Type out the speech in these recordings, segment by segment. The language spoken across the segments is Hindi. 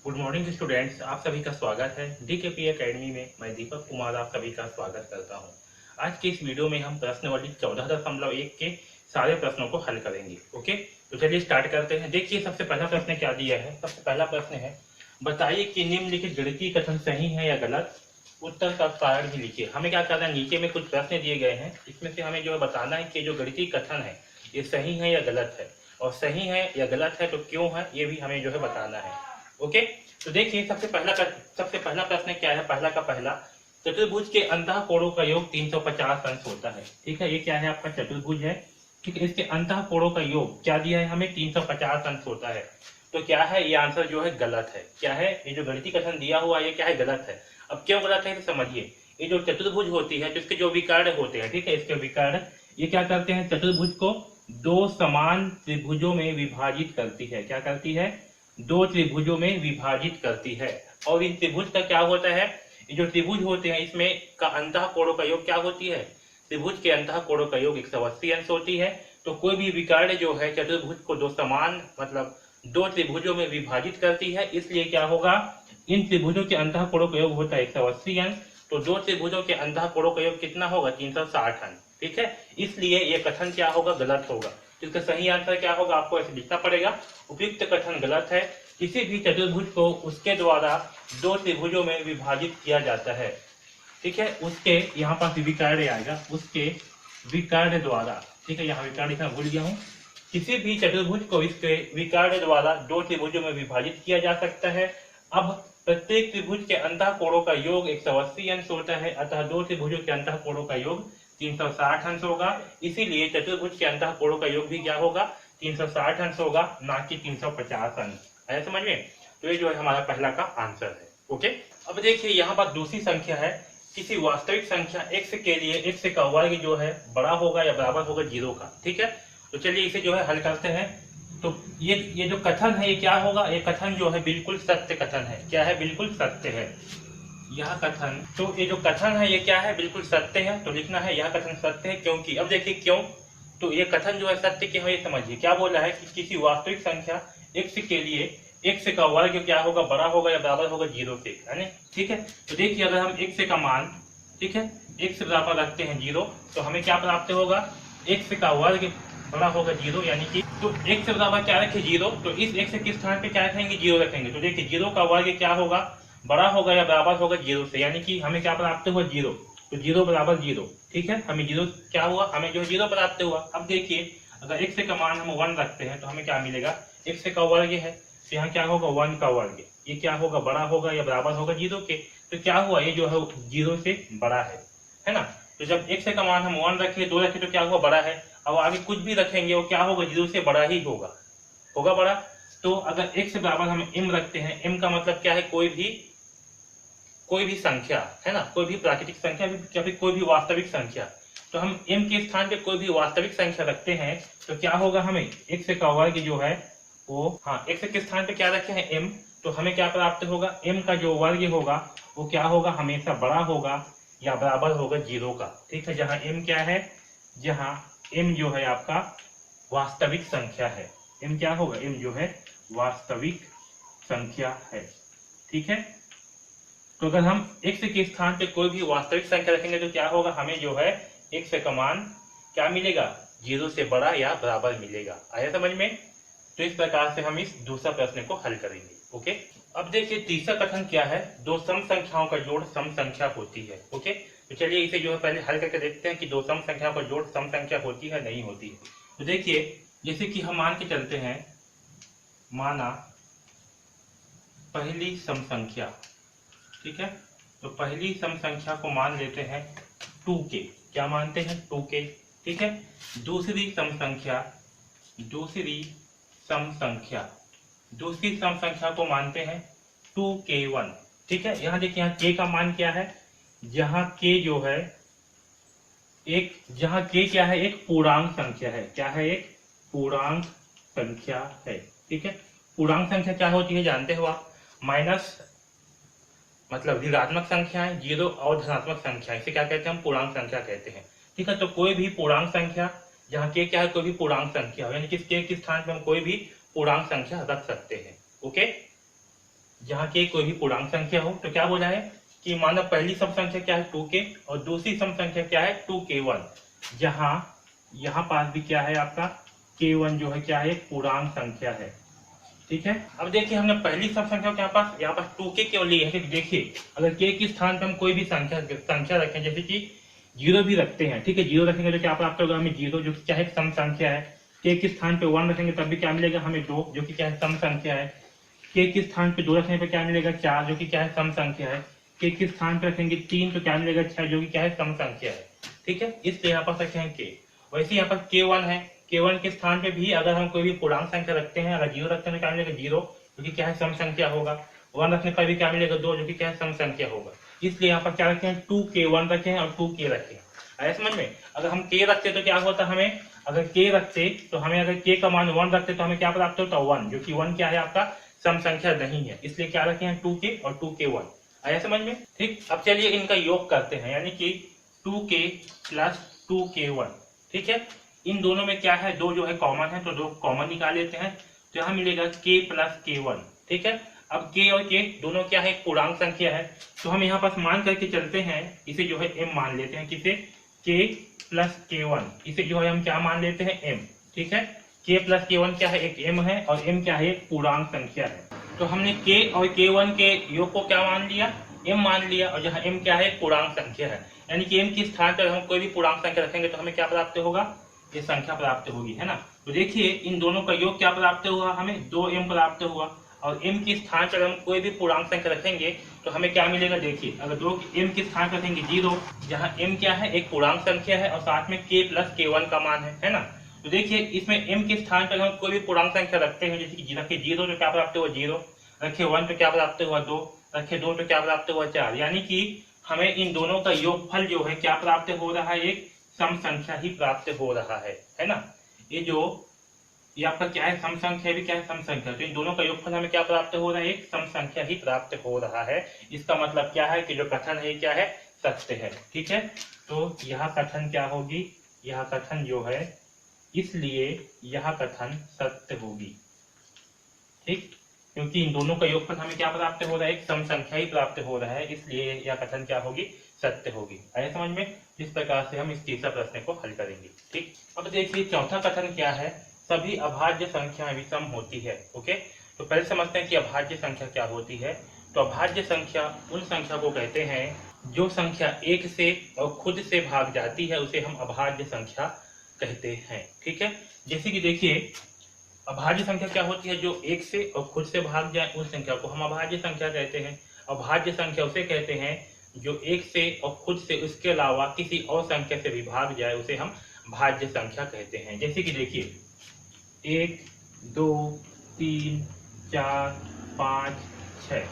गुड मॉर्निंग स्टूडेंट्स, आप सभी का स्वागत है डीकेपी एकेडमी में। मैं दीपक कुमार आप सभी का स्वागत करता हूं। आज के इस वीडियो में हम प्रश्नावली 14.1 के सारे प्रश्नों को हल करेंगे। ओके, तो चलिए स्टार्ट करते हैं। देखिए, सबसे पहला प्रश्न क्या दिया है। सबसे पहला प्रश्न है, बताइए कि निम्नलिखित गणितीय कथन सही है या गलत। उत्तर का कारण भी लिखिए। हमें क्या करना है, नीचे में कुछ प्रश्न दिए गए हैं, इसमें से हमें जो है बताना है कि जो गणितीय कथन है ये सही है या गलत है, और सही है या गलत है तो क्यों है, ये भी हमें जो है बताना है। ओके, तो देखिए सबसे पहला प्रश्न क्या है। पहला का पहला, चतुर्भुज के अंतः कोणों का योग 350 अंश होता है। ठीक है, ये क्या है, आपका चतुर्भुज है। ठीक है, इसके अंतः कोणों का योग क्या दिया है हमें, 350 अंश होता है। तो क्या है, ये आंसर जो है गलत है। क्या है, ये जो गणितीय कथन दिया हुआ ये क्या है, गलत है। अब क्यों गलत है तो समझिए। ये जो चतुर्भुज होती है तो इसके जो विकर्ण होते हैं, ठीक है, इसके विकर्ण ये क्या करते हैं, चतुर्भुज को दो समान त्रिभुजों में विभाजित करती है। क्या करती है, दो त्रिभुजों में विभाजित करती है। और इन त्रिभुज का क्या होता है, ये जो त्रिभुज होते हैं इसमें का अंतः कोणों का योग क्या होती है, त्रिभुज के अंतः कोणों का योग 180 अंश होती है। तो कोई भी विकर्ण जो है चतुर्भुज को दो समान मतलब दो त्रिभुजों में विभाजित करती है, इसलिए क्या होगा, इन त्रिभुजों के अंतः कोणों का योग होता है 180 अंश। तो दो त्रिभुजों के अंतः कोणों का योग कितना होगा, 360 अंश। ठीक है, इसलिए यह कथन क्या होगा, गलत होगा। इसका सही आंसर क्या होगा, आपको ऐसे लिखना पड़ेगा, उपयुक्त कथन गलत है। किसी भी चतुर्भुज को उसके द्वारा दो त्रिभुजों में विभाजित किया जाता है। ठीक है, उसके यहाँ पर विकर्ण आएगा, उसके विकर्ण द्वारा। ठीक है, यहाँ विकर्ण लिखना भूल गया हूँ। किसी भी चतुर्भुज को इसके विकर्ण द्वारा दो त्रिभुजों में विभाजित किया जा सकता है। अब प्रत्येक त्रिभुज के अंतः कोणों का योग 180 अंश होता है, अतः दो त्रिभुजों के अंतः कोणों का योग 360 अंश होगा। इसीलिए चतुर्भुज के अंतः कोणों का योग भी क्या होगा, 360 अंश होगा, ना कि 350 अंश। है समझ में। तो ये जो है हमारा पहला का आंसर है। ओके, अब देखिए यहाँ पर दूसरी संख्या है, किसी वास्तविक संख्या x के लिए x का वर्ग जो है बड़ा होगा या बराबर होगा 0 का। ठीक है, तो चलिए इसे जो है हल करते हैं। तो ये जो कथन है ये क्या होगा, ये कथन जो है बिल्कुल सत्य कथन है। क्या है, बिल्कुल सत्य है यह कथन। तो ये जो कथन है ये क्या है, बिल्कुल सत्य है। तो लिखना है यह कथन सत्य है क्योंकि, अब देखिए क्यों, तो ये कथन जो है सत्य क्यों है ये समझिए। क्या बोला है कि किसी वास्तविक संख्या x के लिए x का वर्ग क्या होगा, बड़ा होगा या बराबर होगा 0 से, है ना। ठीक है, तो देखिए अगर हम x का मान, ठीक है, x बराबर रखते हैं 0, तो हमें क्या प्राप्त होगा, x का वर्ग बड़ा होगा 0, यानी कि तो x बराबर क्या रखे 0, तो इस x के स्थान पे क्या रखेंगे, 0 रखेंगे। तो देखिए 0 का वर्ग क्या होगा, बड़ा होगा या बराबर होगा 0 से, यानी कि हमें क्या प्राप्त हुआ 0। तो 0 बराबर 0। ठीक है, हमें 0 क्या हुआ, हमें जो 0 प्राप्त हुआ। अब देखिए अगर x का मान हम 1 रखते हैं तो हमें क्या मिलेगा, x का वर्ग है तो यहाँ क्या होगा 1 का वर्ग, ये क्या होगा, बड़ा होगा या बराबर होगा 0 के। तो क्या हुआ, ये जो है 0 से बड़ा है ना। तो जब x का मान हम 1 रखे 2 रखे तो क्या हुआ, बड़ा है। अब आगे कुछ भी रखेंगे वो क्या होगा, 0 से बड़ा ही होगा बड़ा। तो अगर x बराबर हम m रखते हैं, m का मतलब क्या है, कोई भी संख्या, है ना, कोई भी प्राकृतिक संख्या या फिर कोई भी वास्तविक संख्या। तो हम m के स्थान पे कोई भी वास्तविक संख्या रखते हैं तो क्या होगा, हमें x का वर्ग जो है वो, हाँ, x के स्थान पे क्या रखे हैं m, तो हमें क्या प्राप्त होगा, m का जो वर्ग होगा वो क्या होगा, हमेशा बड़ा होगा या बराबर होगा 0 का। ठीक है, जहाँ m क्या है, जहाँ m जो है आपका वास्तविक संख्या है, m क्या होगा, m जो है वास्तविक संख्या है। ठीक है, तो अगर हम x के स्थान पे कोई भी वास्तविक संख्या रखेंगे तो क्या होगा, हमें जो है x का मान क्या मिलेगा, 0 से बड़ा या बराबर मिलेगा। आया समझ में। तो इस प्रकार से हम इस दूसरा प्रश्न को हल करेंगे। ओके, अब देखिए तीसरा कथन क्या है, दो सम संख्याओं का जोड़ सम संख्या होती है। ओके, तो चलिए इसे जो है पहले हल करके देखते हैं कि दो सम संख्याओं का जोड़ सम संख्या होती है नहीं होती है। तो देखिए जैसे कि हम मान के चलते हैं, माना पहली सम संख्या, ठीक है, तो पहली सम संख्या को मान लेते हैं 2k, क्या मानते हैं 2k। ठीक है, दूसरी सम संख्या को मानते हैं 2k1। ठीक है, यहाँ देखिए यहाँ k का मान क्या है, जहाँ k जो है जहाँ k क्या है, एक पूर्णांक संख्या है। क्या है, एक पूर्णांक संख्या है। ठीक है, पूर्णांक संख्या क्या होती है जानते हो आप, माइनस मतलब ऋणात्मक संख्याएं, 0 और धनात्मक संख्या, इसे क्या कहते हैं, हम पूर्णांक संख्या कहते हैं। ठीक है, तो कोई भी पूर्णांक संख्या जहाँ के क्या है, कोई भी पूर्णांक संख्या, यानी कि के स्थान पर हम कोई भी पूर्णांक संख्या रख सकते हैं। ओके, जहाँ के कोई भी पूर्णांक संख्या हो। तो क्या बोला है कि माना पहली सम संख्या क्या है 2k और दूसरी सम संख्या क्या है 2k1, जहाँ यहाँ पास भी क्या है आपका k1 जो है क्या है पूर्णांक संख्या है। ठीक है, अब देखिए हमने पहली सम संख्या के यहाँ पास 2k केवल ली है। देखिए अगर k के स्थान पर हम कोई भी संख्या रखें, जैसे कि 0 भी रखते हैं, ठीक है, 0 रखेंगे तो क्या प्राप्त होगा हमें 0 जो कि क्या है सम संख्या है। k के स्थान पे 1 रखेंगे तब भी क्या मिलेगा हमें 2 जो कि क्या है सम संख्या है। k के स्थान पे 2 रखने पे क्या मिलेगा 4 जो कि क्या है सम संख्या है। k के स्थान पे रखेंगे 3 तो क्या मिलेगा 6 जो कि क्या है सम संख्या है। ठीक है, इसलिए यहाँ पर रखे हैं k। वैसे यहाँ पर k1 है, k1 के स्थान पे भी अगर हम कोई भी पूर्णांक संख्या रखते हैं, अगर 0 रखते हैं तो क्या मिलेगा 0 जो कि क्या है सम संख्या होगा। 1 रखने पर भी क्या मिलेगा 2 जो कि क्या है सम संख्या होगा। इसलिए यहाँ पर क्या रखे हैं 2k1 रखे हैं और 2k रखे हैं। आया समझ में? अगर हम k रखते तो क्या होता हमें, अगर k रखते तो हमें अगर k का मान 1 रखते तो हमें क्या प्राप्त होता 1, जो कि 1 क्या है आपका सम संख्या नहीं है। इसलिए क्या रखे हैं 2k और 2k1। आया समझ में? ठीक, अब चलिए इनका योग करते हैं, यानी कि 2k प्लस 2k1। ठीक है, इन दोनों में क्या है 2 जो है कॉमन है, तो 2 कॉमन निकाल लेते हैं तो यहाँ मिलेगा k प्लस k1। ठीक है, अब k और k दोनों क्या है एक पूर्णांक संख्या है, तो हम यहाँ पास मान करके चलते हैं, इसे जो है m मान लेते हैं। किसे? k प्लस k1, इसे जो है हम क्या मान लेते हैं m। ठीक है, k प्लस k1 क्या है एक m है और m क्या है एक पूर्णांक संख्या है। तो हमने k और k1 के योग को क्या मान लिया m मान लिया, और जहाँ m क्या है एक पूर्णांक संख्या है, यानी कि m के स्थान पर हम कोई भी पूर्णांक संख्या रखेंगे तो हमें क्या प्राप्त होगा, ये संख्या प्राप्त होगी, है ना। तो देखिए इन दोनों का योग क्या प्राप्त हुआ, हमें 2m प्राप्त हुआ, और m के स्थान पर हम कोई भी पूर्णांक संख्या रखेंगे तो हमें क्या मिलेगा। देखिए अगर 2m के स्थान पर रखेंगे 0, जहाँ m क्या है एक पूर्णांक संख्या है और साथ में k प्लस k1 का मान है ना। तो देखिए इसमें m के स्थान पर हम कोई भी पूर्णांक संख्या रखते हैं, जैसे कि रखे 0 तो क्या प्राप्त हुआ 0, रखे 1 तो क्या प्राप्त हुआ 2, रखे 2 तो क्या प्राप्त हुआ 4, यानी कि हमें इन दोनों का योगफल जो है क्या प्राप्त हो रहा है, एक सम संख्या ही प्राप्त हो रहा है ना। ये आपका क्या है सम संख्या भी क्या है सम संख्या, तो इन दोनों का योगफल हमें क्या प्राप्त हो रहा है, एक सम संख्या ही प्राप्त हो रहा है। इसका मतलब क्या है कि जो कथन है क्या है सत्य है। ठीक है, तो यह कथन क्या होगी, यह कथन जो है, इसलिए यह कथन सत्य होगी। ठीक, क्योंकि इन दोनों का योगफल हमें क्या प्राप्त हो रहा है, एक सम संख्या ही प्राप्त हो रहा है, इसलिए यह कथन क्या होगी, सत्य होगी। आया समझ में? इस प्रकार से हम इस तीसरा प्रश्न को हल करेंगे। ठीक, अब देखिए चौथा कथन क्या है, सभी अभाज्य संख्याएं विषम होती है। ओके, तो पहले समझते हैं कि अभाज्य संख्या क्या होती है। तो अभाज्य संख्या उन संख्या को कहते हैं जो संख्या 1 से और खुद से भाग जाती है, उसे हम अभाज्य संख्या कहते हैं। ठीक है, जैसे कि देखिए अभाज्य संख्या क्या होती है, जो 1 से और खुद से भाग जाए उस संख्या को हम अभाज्य संख्या कहते हैं। अभाज्य संख्या उसे कहते हैं जो 1 से और खुद से उसके अलावा किसी और संख्या से भी भाग जाए, उसे हम भाज्य संख्या कहते हैं। जैसे कि देखिए 1 2 3 4 5 6।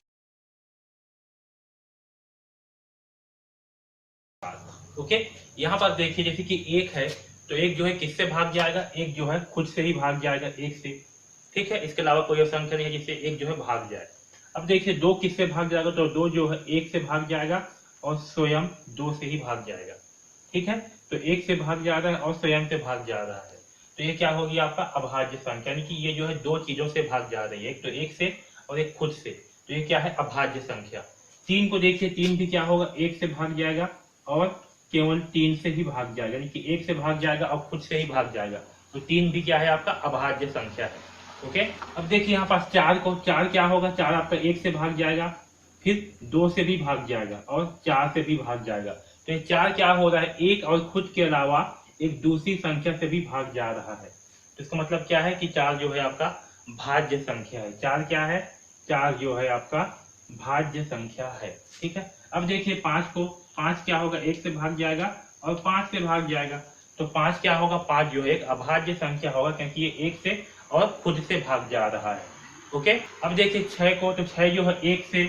ओके, यहाँ पर देखिए जैसे कि 1 है तो 1 जो है किससे भाग जाएगा, 1 जो है खुद से ही भाग जाएगा 1 से। ठीक है, इसके अलावा कोई और संख्या नहीं है जिससे 1 जो है भाग जाए। अब देखिए 2 किससे भाग जाएगा, तो 2 जो है 1 से भाग जाएगा और स्वयं 2 से ही भाग जाएगा। ठीक है, तो 1 से भाग जा रहा है और स्वयं से भाग जा रहा है, तो ये क्या होगी आपका अभाज्य संख्या, यानी कि ये जो है 2 चीजों से भाग जा रही है, एक तो 1 से और एक खुद से, तो ये क्या है अभाज्य संख्या। 3 को देखिए 3 भी क्या होगा 1 से भाग जाएगा और केवल 3 से ही भाग जाएगा, यानी कि 1 से भाग जाएगा और खुद से ही भाग जाएगा, तो 3 भी क्या है आपका अभाज्य संख्या है। ओके, अब देखिए यहाँ पास 4 को, 4 क्या होगा, 4 आपका 1 से भाग जाएगा, फिर 2 से भी भाग जाएगा और 4 से भी भाग जाएगा, तो ये 4 क्या हो रहा है, 1 और खुद के अलावा एक दूसरी संख्या से भी भाग जा रहा है। तो इसका मतलब क्या है कि 4 जो है आपका भाज्य संख्या है। 4 क्या है, 4 जो है आपका भाज्य संख्या है। ठीक है, अब देखिए 5 को, 5 क्या होगा 1 से भाग जाएगा और 5 से भाग जाएगा, तो 5 क्या होगा, 5 जो है एक अभाज्य संख्या होगा, क्योंकि ये 1 से और खुद से भाग जा रहा है। ओके, अब देखिए 6 को, तो 6 जो है 1 से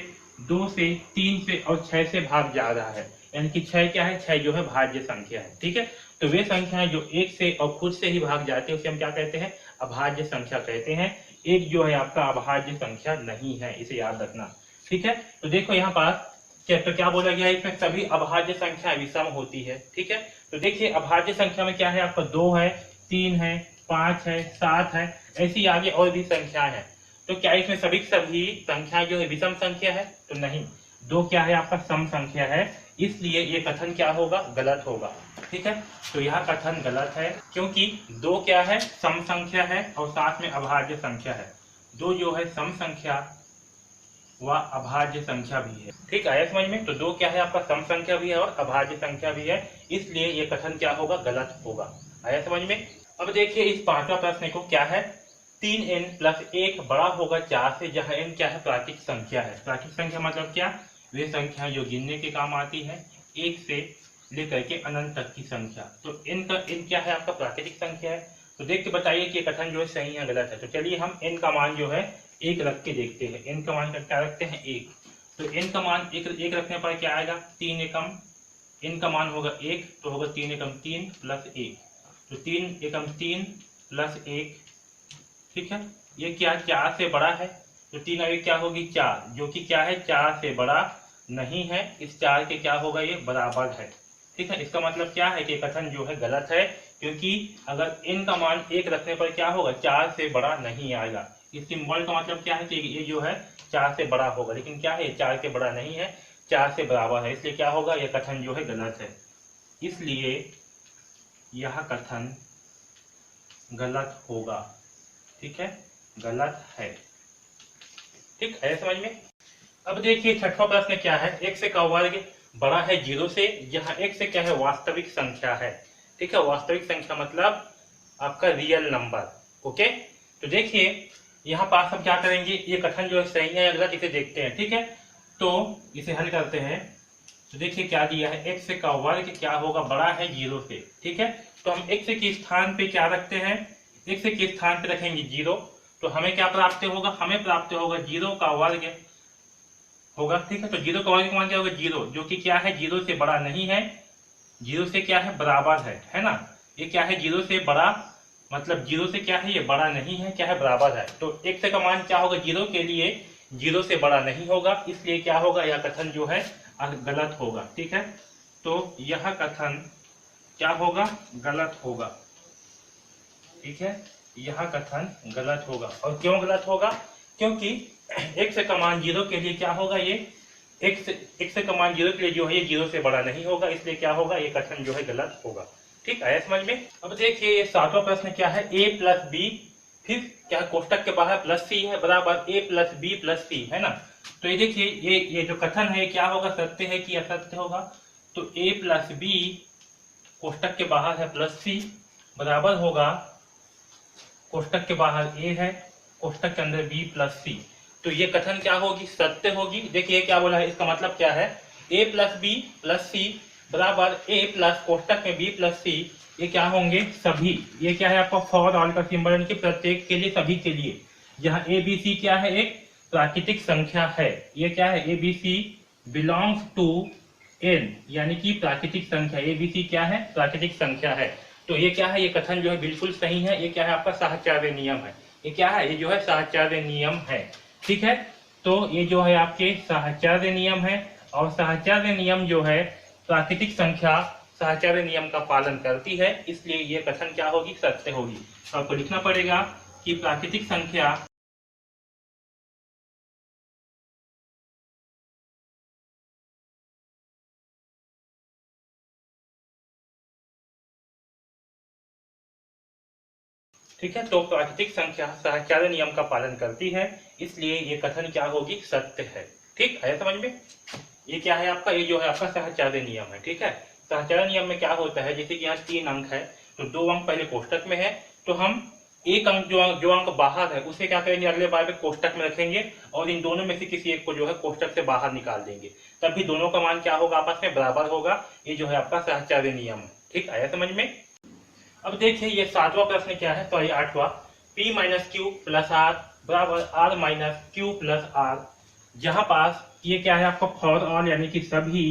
2 से 3 से और 6 से भाग जा रहा है, यानी कि 6 क्या है, 6 जो है भाज्य संख्या है। ठीक है, तो वे संख्याएं जो 1 से और खुद से ही भाग जाते हैं उसे हम क्या कहते हैं, अभाज्य संख्या कहते हैं। 1 जो है आपका अभाज्य संख्या नहीं है, इसे याद रखना। ठीक है, तो देखो यहाँ पास तो क्या बोला गया है, इसमें सभी अभाज्य संख्या विषम होती है। ठीक है, तो देखिए अभाज्य संख्या में क्या है आपका 2 है, 3 है, 5 है, 7 है, ऐसी आगे और भी संख्याएं हैं। तो क्या इसमें सभी सभी संख्या जो है विषम संख्या है? तो नहीं, 2 क्या है आपका सम संख्या है, इसलिए ये कथन क्या होगा? गलत होगा। ठीक है, तो यह कथन गलत है क्योंकि 2 क्या है? सम संख्या है और साथ में अभाज्य संख्या है। 2 जो है सम संख्या व अभाज्य संख्या भी है। ठीक है, समझ में? तो 2 क्या है आपका? सम संख्या भी है और अभाज्य संख्या भी है, इसलिए ये कथन क्या होगा? गलत होगा। आया समझ में? अब देखिए इस 5वां प्रश्न को क्या है? 3n + 1 बड़ा होगा 4 से, जहां n क्या है? प्राकृतिक संख्या है। प्राकृतिक संख्या मतलब क्या? वे संख्या जो गिनने के काम आती है, 1 से लेकर के अनंत तक की संख्या। तो n क्या है आपका? प्राकृतिक संख्या है। तो देख के बताइए कि कथन जो है सही है गलत है। तो चलिए हम n का मान जो है 1 रख के देखते हैं। n का मान क्या रखते हैं? 1। तो n का मान 1 रखने पर क्या आएगा? 3 एकम, n का मान होगा 1, तो होगा 3 एकम 3 + 1, तो 3 एकम 3 + 1। ठीक है, ये क्या 4 से बड़ा है? तो 3 और 1 क्या होगी? 4, जो कि क्या है? 4 से बड़ा नहीं है। इस 4 के क्या होगा? ये बराबर है। ठीक है, इसका मतलब क्या है कि कथन जो है गलत है, क्योंकि अगर n का मान 1 रखने पर क्या होगा? 4 से बड़ा नहीं आएगा। इस सिंबल का मतलब क्या है कि ये जो है 4 से बड़ा होगा, लेकिन क्या है? 4 से बड़ा नहीं है, 4 से बराबर है, इसलिए क्या होगा? यह कथन जो है गलत है, इसलिए यह कथन गलत होगा। ठीक है, गलत है। ठीक है, समझ में? अब देखिए 6वां प्रश्न क्या है? x का वर्ग बड़ा है 0 से, जहां x क्या है? वास्तविक संख्या है। ठीक है, वास्तविक संख्या मतलब आपका रियल नंबर। ओके, तो देखिए यहाँ पास हम क्या करेंगे? ये कथन जो है सही है या गलत, इसे देखते हैं। ठीक है, तो इसे हल करते हैं। तो देखिए क्या दिया है? x का वर्ग क्या होगा? बड़ा है 0 से। ठीक है, तो हम x के स्थान पे क्या रखते हैं? x के स्थान पे रखेंगे 0, तो हमें क्या प्राप्त होगा? हमें प्राप्त होगा 0 का वर्ग होगा। ठीक है, तो 0 का वर्ग का मान क्या होगा? 0, जो कि क्या है? 0 से बड़ा नहीं है, 0 से क्या है? बराबर है ना? ये क्या है? 0 से बड़ा मतलब 0 से क्या है? ये बड़ा नहीं है, क्या है? बराबर है। तो x का मान क्या होगा? 0 के लिए 0 से बड़ा नहीं होगा, इसलिए क्या होगा? यह कथन जो है गलत होगा। ठीक है, तो यह कथन क्या होगा? गलत होगा। ठीक है, यह कथन गलत होगा। और क्यों गलत होगा? क्योंकि x का मान 0 के लिए क्या होगा? ये x का मान 0 के लिए जो है ये 0 से बड़ा नहीं होगा, इसलिए क्या होगा? ये कथन जो है गलत होगा। ठीक है, समझ में? अब देखिए ये 7वां प्रश्न क्या है? a + b, फिर क्या कोष्टक के बाहर +c है, बराबर a + b + c, है ना? तो ये देखिए ये जो कथन है क्या होगा? सत्य है कि असत्य होगा? तो a + b कोष्टक के बाहर है +c, बराबर होगा कोष्टक के बाहर a है, कोष्टक के अंदर b + c। तो ये कथन क्या होगी? सत्य होगी। देखिए क्या बोला है, इसका मतलब क्या है? a + b + c बराबर a प्लस कोष्टक में b + c, ये क्या होंगे? सभी। ये क्या है आपका? फॉर ऑल का सिंबल, यानी कि प्रत्येक के लिए, सभी के लिए। जहां a b c क्या है? एक प्राकृतिक संख्या है। ये क्या है? a b c belongs to n, यानी कि प्राकृतिक संख्या। a b c क्या है? प्राकृतिक संख्या है। तो ये क्या है? ये कथन जो है बिल्कुल सही है। ये क्या है आपका? साहचर्य नियम है। ये क्या है? ये जो है साहचर्य नियम है। ठीक है, तो ये जो है आपके साहचर्य नियम है, और साहचर्य नियम जो है प्राकृतिक संख्या साहचर्य नियम का पालन करती है, इसलिए ये कथन क्या होगी? सत्य होगी। तो आपको लिखना पड़ेगा कि प्राकृतिक संख्या ठीक है, तो प्राकृतिक संख्या साहचर्य नियम का पालन करती है, इसलिए ये कथन क्या होगी? सत्य है। ठीक है, समझ में? ये क्या है आपका? ये जो है आपका साहचर्य नियम है। ठीक है, साहचर्य नियम में क्या होता है? जैसे कि यहाँ 3 अंक है, तो 2 अंक पहले कोष्टक में है, तो हम एक अंक जो अंक बाहर है उसे क्या करेंगे? अगले बार में कोष्टक में रखेंगे, और इन दोनों में से किसी एक को जो है कोष्टक से बाहर निकाल देंगे, तभी दोनों का मान क्या होगा? आपस में बराबर होगा। ये जो है आपका साहचर्य नियम है। ठीक आया समझ में? अब देखिए ये 7वां प्रश्न क्या है? तो ये 8वां, p - q + r बराबर r - q + r, जहां पास ये क्या है आपका? फॉर ऑल, यानी कि सभी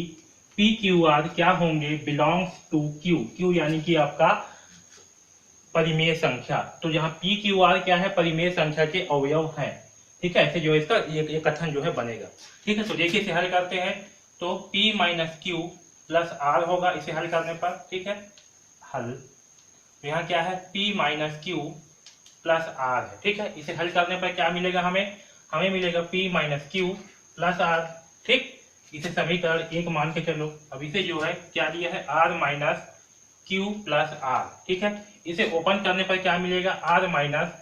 p q r क्या होंगे? Belongs to q। q यानी कि आपका परिमेय संख्या। तो जहां p q r क्या है? परिमेय संख्या के अवयव हैं। ठीक है, ऐसे जो इसका ये कथन जो है बनेगा। ठीक है, तो देखिए इसे हल करते हैं। तो p - q + r होगा इसे हल करने पर। ठीक है, हल। तो यहाँ क्या है? p - q प्लस आर है। ठीक है, इसे हल करने पर क्या मिलेगा हमें मिलेगा P minus Q plus R. ठीक, इसे समीकरण 1 मान के चलो। अब इसे जो है क्या दिया है, R minus Q plus R. ठीक है, इसे ओपन करने पर क्या मिलेगा, R minus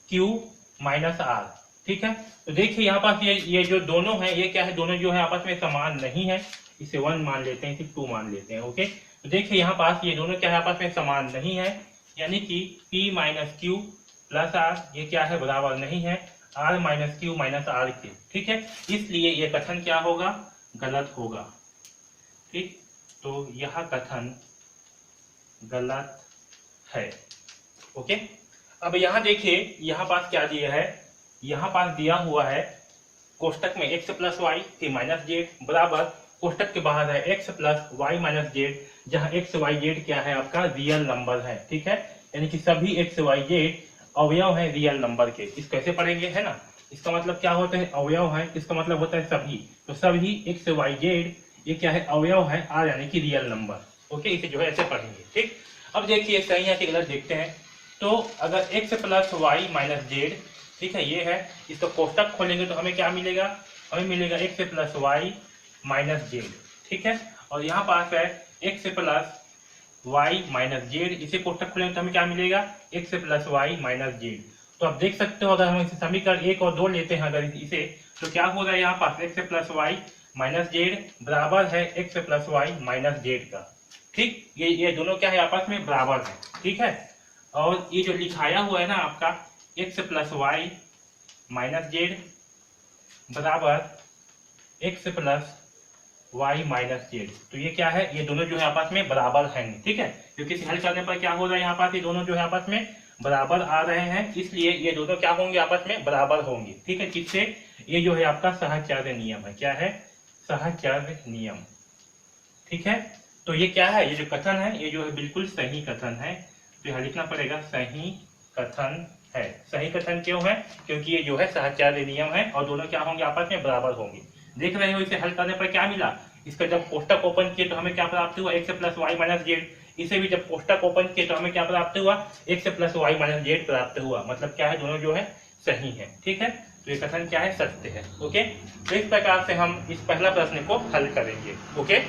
Q minus R. ठीक है, तो देखिए यहाँ पास ये जो दोनों है, ये क्या है, दोनों जो है आपस में समान नहीं है। इसे 1 मान लेते हैं, इसे 2 मान लेते हैं। ओके, तो देखिए यहाँ पास ये दोनों क्या है, आपस में समान नहीं है, यानी कि P minus Q plus R ये क्या है, बराबर नहीं है R minus Q minus R के। ठीक है, इसलिए ये कथन क्या होगा, गलत होगा। ठीक, तो यह कथन गलत है। ओके, अब यहाँ देखिए, यहाँ पास क्या दिया है, यहाँ पास दिया हुआ है कोष्टक में x प्लस वाई फिर माइनस जेड बराबर कोष्टक के बाहर है x plus Y minus Z, जहाँ x y z क्या है, आपका रियल नंबर है। ठीक है, यानी कि सभी x y z अवयव है रियल नंबर के। इसको कैसे पढ़ेंगे, है ना, इसका मतलब क्या होता है, अवयव है, इसका मतलब होता है सभी। तो सभी x y z ये क्या है, अवयव है r यानी कि रियल नंबर। ओके, इसे जो है ऐसे पढ़ेंगे। ठीक, अब देखिए सही है कि गलत देखते हैं। तो अगर x plus Y minus Z, ठीक है, ये है, इसको कोष्टक खोलेंगे तो हमें क्या मिलेगा, हमें मिलेगा x plus Y minus Z. ठीक है, और यहाँ पास है x plus Y minus Z, इसे कोष्टक खोलेंगे तो हमें क्या मिलेगा, x plus Y minus Z. तो आप देख सकते हो, अगर हम इसे समीकरण 1 और 2 लेते हैं अगर इसे, तो क्या हो रहा है, यहाँ पास x plus Y minus Z बराबर है x plus Y minus Z का। ठीक, ये दोनों क्या है, आपस में बराबर है। ठीक है, और ये जो लिखाया हुआ है ना आपका x plus Y minus Z बराबर x plus Y minus Z, तो ये क्या है, ये दोनों जो है आपस में बराबर हैं। ठीक है, क्योंकि इसे हल करने पर क्या हो रहा है, यहाँ पास ये दोनों जो है आपस में बराबर आ रहे हैं, इसलिए ये दोनों क्या होंगे, आपस में बराबर होंगे। ठीक है, किससे, ये जो है आपका साहचर्य नियम है। क्या है, साहचर्य नियम। ठीक है, तो ये क्या है, ये जो कथन है, ये जो है बिल्कुल सही कथन है। तो यहाँ लिखना पड़ेगा सही कथन है। सही कथन क्यों है, क्योंकि ये जो है साहचर्य नियम है और दोनों क्या होंगे, आपस में बराबर होंगे। देख रहे हो, इसे हल करने पर क्या मिला, इसका जब कोष्टक ओपन किए तो हमें क्या प्राप्त हुआ, x plus Y minus Z. इसे भी जब कोष्टक ओपन किए तो हमें क्या प्राप्त हुआ, x plus Y minus Z प्राप्त हुआ। मतलब क्या है, दोनों जो है सही है। ठीक है, तो ये कथन क्या है, सत्य है। ओके, तो इस प्रकार से हम इस पहला प्रश्न को हल करेंगे। ओके।